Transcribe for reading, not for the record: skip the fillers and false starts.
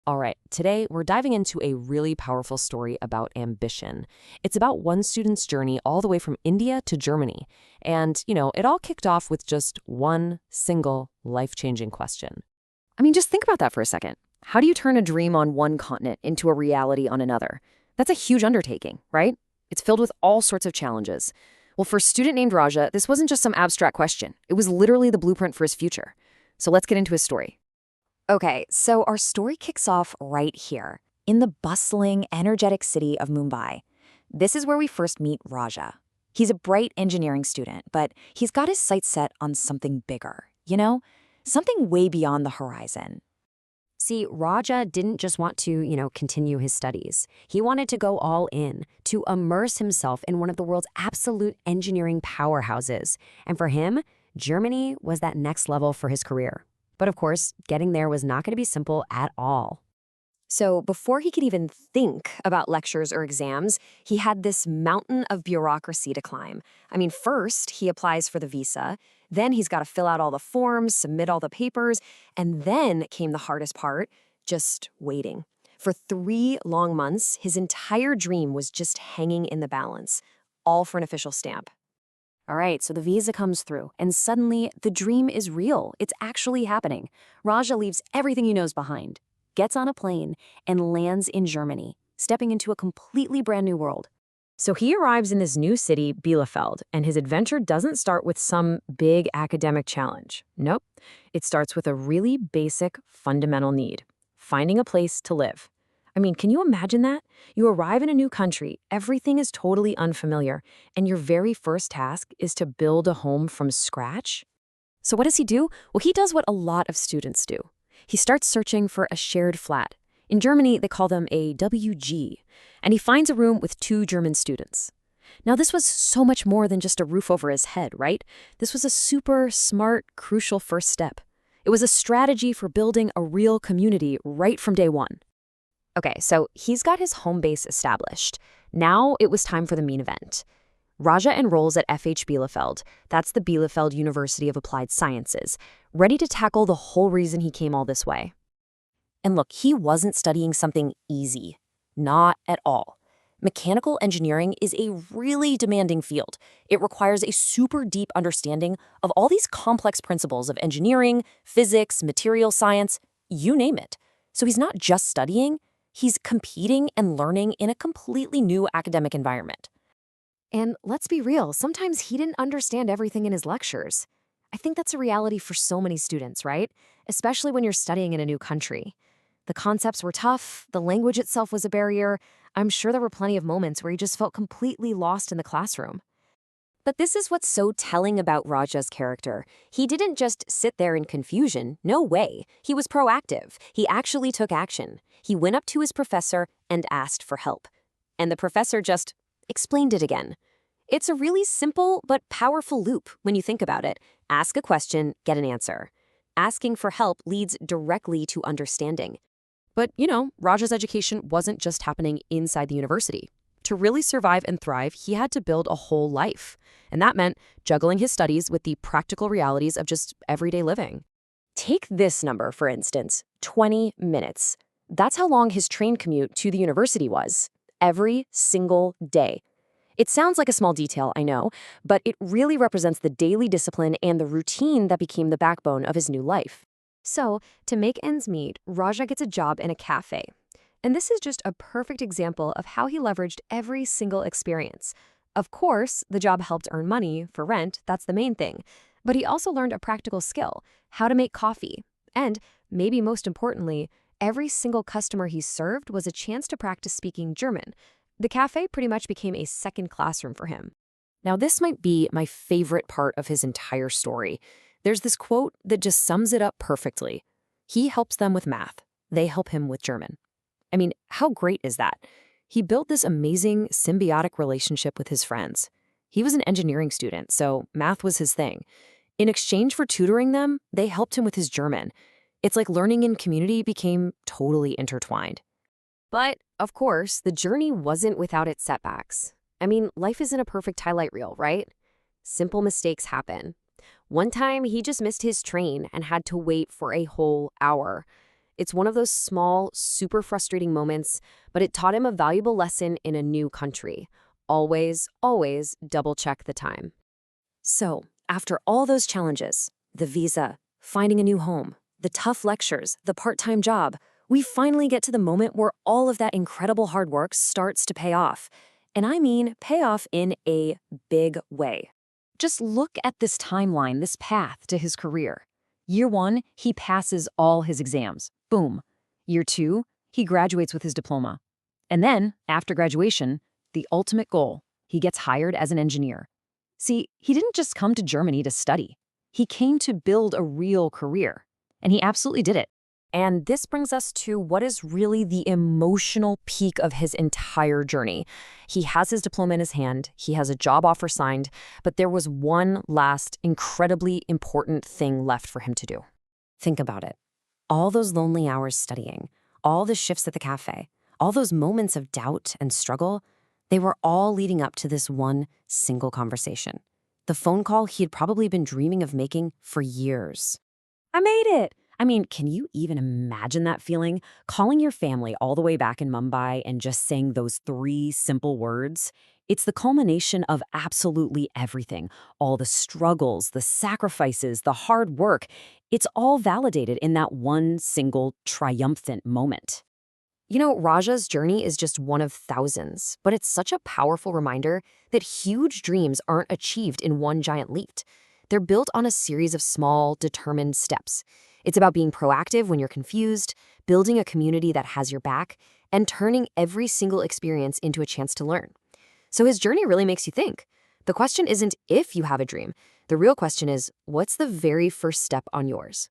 All right, today we're diving into a really powerful story about ambition. It's about one student's journey all the way from India to Germany. And, it all kicked off with just one single life-changing question. Just think about that for a second. How do you turn a dream on one continent into a reality on another? That's a huge undertaking, right? It's filled with all sorts of challenges. Well, for a student named Raja, this wasn't just some abstract question. It was literally the blueprint for his future. So let's get into his story. Okay, so our story kicks off right here, in the bustling, energetic city of Mumbai. This is where we first meet Raja. He's a bright engineering student, but he's got his sights set on something bigger, something way beyond the horizon. See, Raja didn't just want to, continue his studies. He wanted to go all in, to immerse himself in one of the world's absolute engineering powerhouses. And for him, Germany was that next level for his career. But of course, getting there was not going to be simple at all. So before he could even think about lectures or exams, he had this mountain of bureaucracy to climb. First, he applies for the visa. Then he's got to fill out all the forms, submit all the papers. And then came the hardest part, just waiting. For 3 long months, his entire dream was just hanging in the balance, all for an official stamp. All right, so the visa comes through, and suddenly the dream is real. It's actually happening. Raja leaves everything he knows behind, gets on a plane, and lands in Germany, stepping into a completely brand new world. So he arrives in this new city, Bielefeld, and his adventure doesn't start with some big academic challenge. Nope. It starts with a really basic, fundamental need: finding a place to live. Can you imagine that? You arrive in a new country, everything is totally unfamiliar, and your very first task is to build a home from scratch? So what does he do? Well, he does what a lot of students do. He starts searching for a shared flat. In Germany, they call them a WG, and he finds a room with 2 German students. Now, this was so much more than just a roof over his head, right? This was a super smart, crucial first step. It was a strategy for building a real community right from day one. Okay, so he's got his home base established. Now it was time for the main event. Raja enrolls at FH Bielefeld, that's the Bielefeld University of Applied Sciences, ready to tackle the whole reason he came all this way. And look, he wasn't studying something easy. Not at all. Mechanical engineering is a really demanding field. It requires a super deep understanding of all these complex principles of engineering, physics, material science, you name it. So he's not just studying, he's competing and learning in a completely new academic environment. And let's be real, sometimes he didn't understand everything in his lectures. I think that's a reality for so many students, right? Especially when you're studying in a new country. The concepts were tough, the language itself was a barrier. I'm sure there were plenty of moments where he just felt completely lost in the classroom. But this is what's so telling about Raja's character. He didn't just sit there in confusion. No way. He was proactive. He actually took action. He went up to his professor and asked for help. And the professor just explained it again. It's a really simple but powerful loop when you think about it. Ask a question, get an answer. Asking for help leads directly to understanding. But, Raja's education wasn't just happening inside the university. To really survive and thrive, he had to build a whole life. And that meant juggling his studies with the practical realities of just everyday living. Take this number, for instance, 20 minutes. That's how long his train commute to the university was, every single day. It sounds like a small detail, I know, but it really represents the daily discipline and the routine that became the backbone of his new life. So, to make ends meet, Raja gets a job in a café. And this is just a perfect example of how he leveraged every single experience. Of course, the job helped earn money for rent, that's the main thing. But he also learned a practical skill, how to make coffee. And, maybe most importantly, every single customer he served was a chance to practice speaking German. The cafe pretty much became a second classroom for him. Now, this might be my favorite part of his entire story. There's this quote that just sums it up perfectly. He helps them with math. They help him with German. How great is that? He built this amazing symbiotic relationship with his friends. He was an engineering student, so math was his thing. In exchange for tutoring them, they helped him with his German. It's like learning in community became totally intertwined. But, of course, the journey wasn't without its setbacks. Life isn't a perfect highlight reel, right? Simple mistakes happen. One time, he just missed his train and had to wait for a whole hour. It's one of those small, super frustrating moments, but it taught him a valuable lesson in a new country. Always, always double-check the time. So, after all those challenges, the visa, finding a new home, the tough lectures, the part-time job, we finally get to the moment where all of that incredible hard work starts to pay off. And I mean pay off in a big way. Just look at this timeline, this path to his career. Year 1, he passes all his exams. Boom. Year 2, he graduates with his diploma. And then, after graduation, the ultimate goal, he gets hired as an engineer. See, he didn't just come to Germany to study. He came to build a real career. And he absolutely did it. And this brings us to what is really the emotional peak of his entire journey. He has his diploma in his hand, he has a job offer signed, but there was one last incredibly important thing left for him to do. Think about it. All those lonely hours studying, all the shifts at the cafe, all those moments of doubt and struggle, they were all leading up to this one single conversation. The phone call he had probably been dreaming of making for years. I made it! I mean, can you even imagine that feeling? Calling your family all the way back in Mumbai and just saying those 3 simple words? It's the culmination of absolutely everything. All the struggles, the sacrifices, the hard work. It's all validated in that one single triumphant moment. You know, Raja's journey is just one of thousands, but it's such a powerful reminder that huge dreams aren't achieved in one giant leap. They're built on a series of small, determined steps. It's about being proactive when you're confused, building a community that has your back, and turning every single experience into a chance to learn. So his journey really makes you think. The question isn't if you have a dream. The real question is, what's the very first step on yours?